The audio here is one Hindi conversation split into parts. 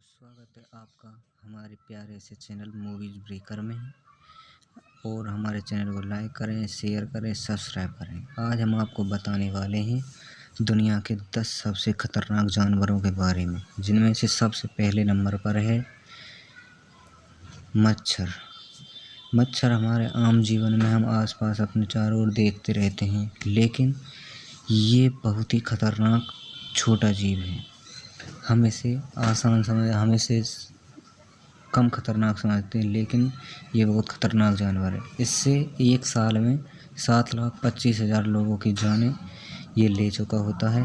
स्वागत है आपका हमारे प्यारे से चैनल मूवीज ब्रेकर में। और हमारे चैनल को लाइक करें, शेयर करें, सब्सक्राइब करें। आज हम आपको बताने वाले हैं दुनिया के 10 सबसे खतरनाक जानवरों के बारे में, जिनमें से सबसे पहले नंबर पर है मच्छर। मच्छर हमारे आम जीवन में हम आसपास अपने चारों ओर देखते रहते हैं, लेकिन ये बहुत ही खतरनाक छोटा जीव है। हम इसे कम खतरनाक समझते हैं, लेकिन ये बहुत खतरनाक जानवर है। इससे एक साल में 7,25,000 लोगों की जानें ये ले चुका होता है।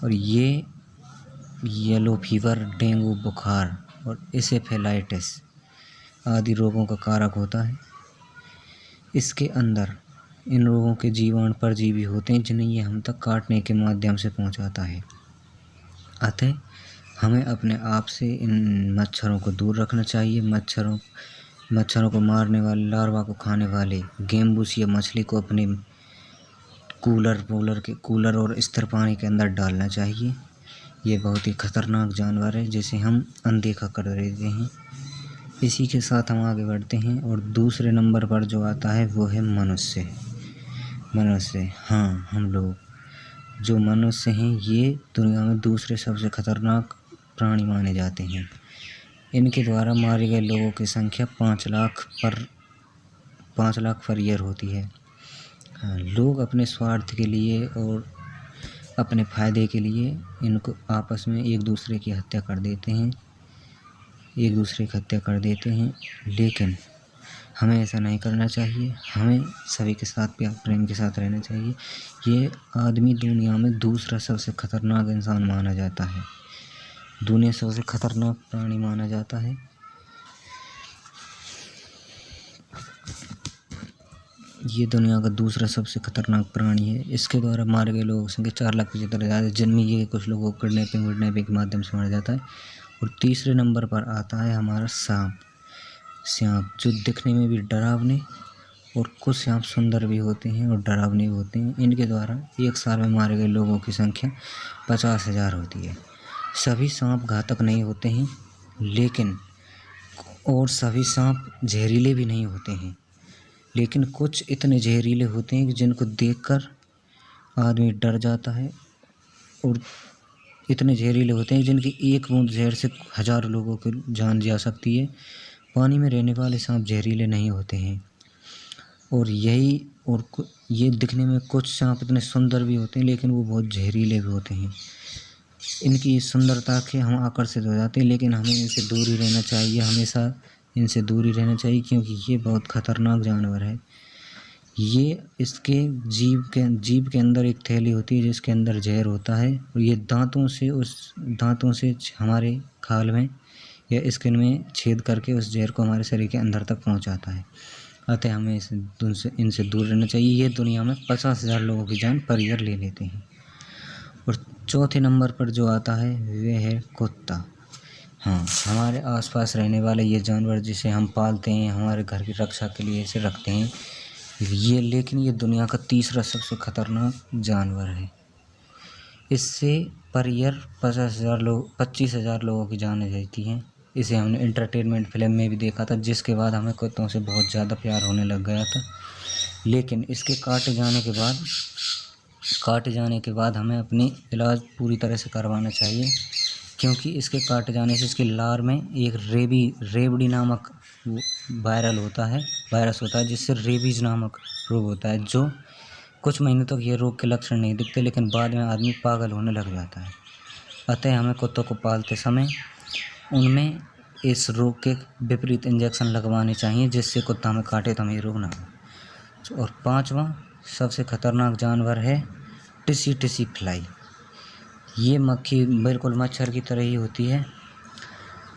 और ये येलो फीवर, डेंगू बुखार और इंसेफेलाइटिस आदि रोगों का कारक होता है। इसके अंदर इन रोगों के जीवाणु परजीवी होते हैं, जिन्हें ये हम तक काटने के माध्यम से पहुंचाता है। अतः हमें अपने आप से इन मच्छरों को दूर रखना चाहिए। मच्छरों को मारने वाले, लार्वा को खाने वाले गेमबूस या मछली को अपने कूलर और स्थिर पानी के अंदर डालना चाहिए। ये बहुत ही खतरनाक जानवर है, जिसे हम अनदेखा कर देते हैं। इसी के साथ हम आगे बढ़ते हैं और दूसरे नंबर पर जो आता है वो है मनुष्य। हाँ, हम लोग जो मनुष्य हैं, ये दुनिया में दूसरे सबसे खतरनाक प्राणी माने जाते हैं। इनके द्वारा मारे गए लोगों की संख्या 5 लाख पर ईयर होती है। हाँ, लोग अपने स्वार्थ के लिए और अपने फायदे के लिए इनको आपस में एक दूसरे की हत्या कर देते हैं, लेकिन हमें ऐसा नहीं करना चाहिए। हमें सभी के साथ प्यार प्रेम के साथ रहना चाहिए। ये आदमी दुनिया में दूसरा सबसे खतरनाक इंसान माना जाता है, दुनिया सबसे खतरनाक प्राणी माना जाता है। ये दुनिया का दूसरा सबसे खतरनाक प्राणी है। इसके द्वारा मारे गए लोगों की संख्या 4,75,000, जिनमें ये कुछ लोगों को किडनैपिंग के माध्यम से मारा जाता है। और तीसरे नंबर पर आता है हमारा सांप, जो दिखने में भी डरावने, और कुछ सांप सुंदर भी होते हैं और डरावने भी होते हैं। इनके द्वारा एक साल में मारे गए लोगों की संख्या 50,000 होती है। सभी सांप घातक नहीं होते हैं, लेकिन और सभी सांप जहरीले भी नहीं होते हैं, लेकिन कुछ इतने जहरीले होते हैं कि जिनको देखकर आदमी डर जाता है। और इतने जहरीले होते हैं जिनकी एक बूंद जहर से 1000 लोगों की जान जा सकती है। पानी में रहने वाले सांप जहरीले नहीं होते हैं। और ये दिखने में कुछ सांप इतने सुंदर भी होते हैं, लेकिन वो बहुत जहरीले भी होते हैं। इनकी सुंदरता के हम आकर्षित हो जाते हैं, लेकिन हमें इनसे दूर ही रहना चाहिए। हमेशा इनसे दूर ही रहना चाहिए, क्योंकि ये बहुत खतरनाक जानवर है। ये इसके जीभ के अंदर एक थैली होती है, जिसके अंदर जहर होता है, और ये दांतों से हमारे खाल में या स्किन में छेद करके उस जहर को हमारे शरीर के अंदर तक पहुंचाता है। अतः हमें इनसे दूर रहना चाहिए। ये दुनिया में 50,000 लोगों की जान पर ईयर ले लेते हैं। और चौथे नंबर पर जो आता है वह है कुत्ता। हाँ, हमारे आसपास रहने वाले ये जानवर, जिसे हम पालते हैं, हमारे घर की रक्षा के लिए इसे रखते हैं, लेकिन ये दुनिया का तीसरा सबसे खतरनाक जानवर है। इससे पर ईयर 25,000 लोगों की जानें जाती हैं। इसे हमने एंटरटेनमेंट फिल्म में भी देखा था, जिसके बाद हमें कुत्तों से बहुत ज़्यादा प्यार होने लग गया था। लेकिन इसके काटे जाने के बाद हमें अपनी इलाज पूरी तरह से करवाना चाहिए, क्योंकि इसके काट जाने से इसके लार में एक रेबडी नामक वायरस होता है, जिससे रेबीज नामक रोग होता है। जो कुछ महीनों तक ये रोग के लक्षण नहीं दिखते, लेकिन बाद में आदमी पागल होने लग जाता है। अतः हमें कुत्तों को पालते समय उनमें इस रोग के विपरीत इंजेक्शन लगवाने चाहिए, जिससे कुत्ता हमें काटे तो हमें रोग ना हो। और 5वां सबसे खतरनाक जानवर है टिसी फ्लाई। ये मक्खी बिल्कुल मच्छर की तरह ही होती है,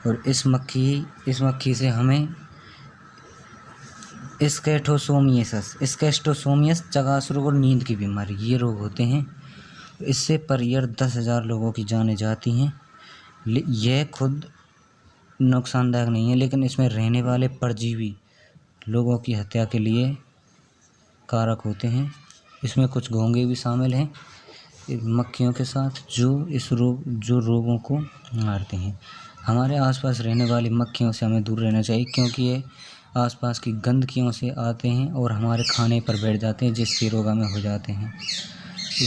और इस मक्खी से हमें स्केस्टोसोमियस, चगास रोग और नींद की बीमारी, ये रोग होते हैं। इससे पर ईयर 10,000 लोगों की जानें जाती हैं। यह खुद नुकसानदायक नहीं है, लेकिन इसमें रहने वाले परजीवी लोगों की हत्या के लिए कारक होते हैं। इसमें कुछ घोंघे भी शामिल हैं, मक्खियों के साथ जो रोगों को मारते हैं। हमारे आसपास रहने वाली मक्खियों से हमें दूर रहना चाहिए, क्योंकि ये आसपास की गंदगियों से आते हैं और हमारे खाने पर बैठ जाते हैं, जिससे रोग हमें हो जाते हैं।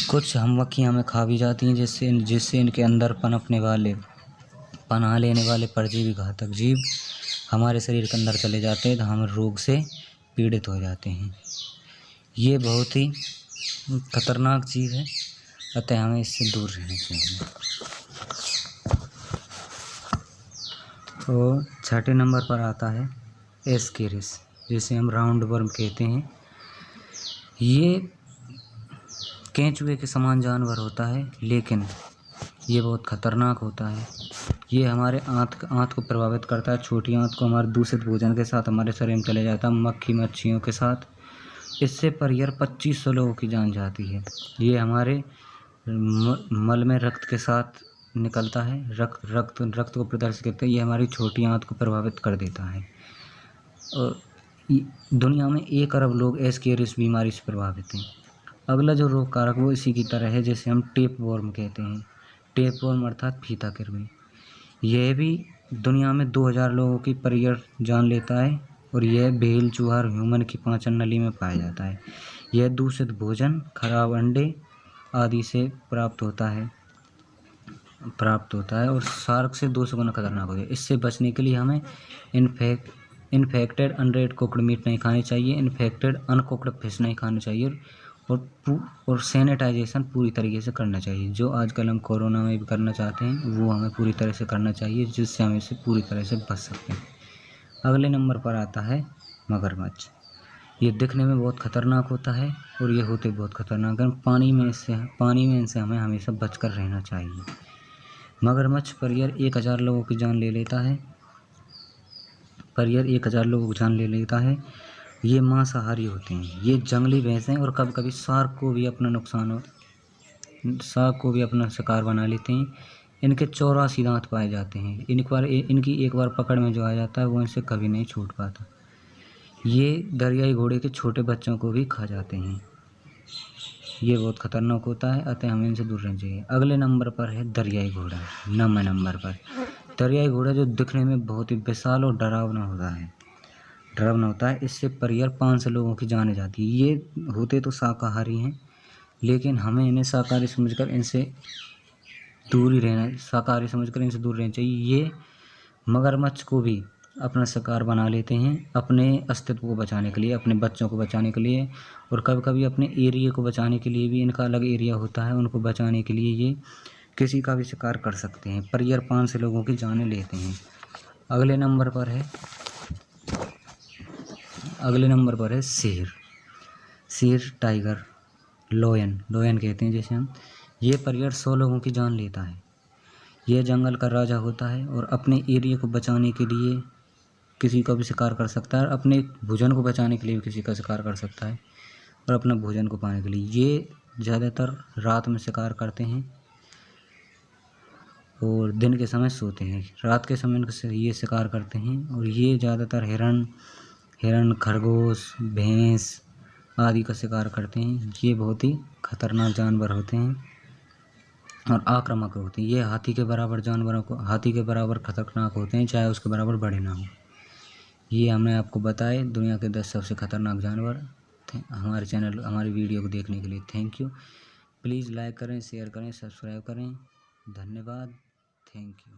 कुछ हम मक्खियाँ हमें खा भी जाती हैं, जिससे इनके अंदर पनाह लेने वाले परजीवी घातक जीव हमारे शरीर के अंदर चले जाते हैं, तो हम रोग से पीड़ित हो जाते हैं। ये बहुत ही खतरनाक जीव है, अतः हमें इससे दूर रहना चाहिए। और छठे नंबर पर आता है एस्केरिस, जिसे हम राउंड वर्म कहते हैं। ये केंचुए के समान जानवर होता है, लेकिन ये बहुत खतरनाक होता है। ये हमारे आँत को प्रभावित करता है। छोटी आँत को हमारे दूषित भोजन के साथ हमारे शरीर में चले जाता है, मच्छियों के साथ। इससे पर यार 2500 लोगों की जान जाती है। ये हमारे मल में रक्त के साथ निकलता है, रक्त को प्रदर्शित करता है। ये हमारी छोटी आँत को प्रभावित कर देता है। और दुनिया में 1 अरब लोग एस्केरिस बीमारी से प्रभावित हैं। अगला जो रोग कारक वो इसी की तरह है, जैसे हम टेप वॉर्म कहते हैं। टेप वॉर्म अर्थात फीता कृमि। यह भी दुनिया में 2000 लोगों की पर ईयर जान लेता है, और यह भेल, चूहा और ह्यूमन की पाचन नली में पाया जाता है। यह दूषित भोजन, खराब अंडे आदि से प्राप्त होता है और शार्क से 200 गुना खतरनाक होता है। इससे बचने के लिए हमें इन्फेक्टेड अनरेड कुक्ड मीट नहीं खानी चाहिए, इन्फेक्टेड अनकुक्ड फिश नहीं खानी चाहिए, और सैनिटाइजेशन पूरी तरीके से करना चाहिए। जो आजकल हम कोरोना में भी करना चाहते हैं, वो हमें पूरी तरह से करना चाहिए, जिससे हम इससे पूरी तरह से बच सकते हैं। अगले नंबर पर आता है मगरमच्छ। ये दिखने में बहुत खतरनाक होता है और ये होते बहुत खतरनाक हैं। पानी में इनसे हमें हमेशा बचकर रहना चाहिए। मगरमच्छ पर ईयर 1000 लोगों की जान ले लेता है। ये मांसाहारी होते हैं। ये जंगली भैंसें और कभी कभी शार्क को भी अपना शिकार बना लेते हैं। इनके 84 दांत पाए जाते हैं। इनकी एक बार पकड़ में जो आ जाता है, वो इनसे कभी नहीं छूट पाता। ये दरियाई घोड़े के छोटे बच्चों को भी खा जाते हैं। ये बहुत खतरनाक होता है, अतः हमें इनसे दूर रहना चाहिए। अगले नंबर पर है दरियाई घोड़ा। 9वें नंबर पर दरियाई घोड़ा, जो दिखने में बहुत ही विशाल और डरावना होता है। इससे पर ईयर 500 लोगों की जान जाती है। ये होते तो शाकाहारी हैं, लेकिन हमें इन्हें शाकाहारी समझकर इनसे दूर रहना चाहिए। ये मगरमच्छ को भी अपना शिकार बना लेते हैं, अपने अस्तित्व को बचाने के लिए, अपने बच्चों को बचाने के लिए, और कभी कभी अपने एरिया को बचाने के लिए भी। इनका अलग एरिया होता है, उनको बचाने के लिए ये किसी का भी शिकार कर सकते हैं। पर ईयर 500 लोगों की जानें लेते हैं। अगले नंबर पर है शेर, टाइगर, लोयन कहते हैं जिसे हम। ये पर ईयर 100 लोगों की जान लेता है। यह जंगल का राजा होता है और अपने एरिया को बचाने के लिए किसी का भी शिकार कर सकता है, अपने भोजन को बचाने के लिए भी किसी का शिकार कर सकता है, और अपना भोजन को पाने के लिए। ये ज़्यादातर रात में शिकार करते हैं और दिन के समय सोते हैं। रात के समय ये शिकार करते हैं, और ये ज़्यादातर हिरण, खरगोश, भैंस आदि का शिकार करते हैं। ये बहुत ही खतरनाक जानवर होते हैं और आक्रामक होते हैं। ये हाथी के बराबर खतरनाक होते हैं, चाहे उसके बराबर बड़े ना हो। ये हमने आपको बताए दुनिया के 10 सबसे खतरनाक जानवर। हमारी वीडियो को देखने के लिए थैंक यू। प्लीज़ लाइक करें, शेयर करें, सब्सक्राइब करें। धन्यवाद। Thank you.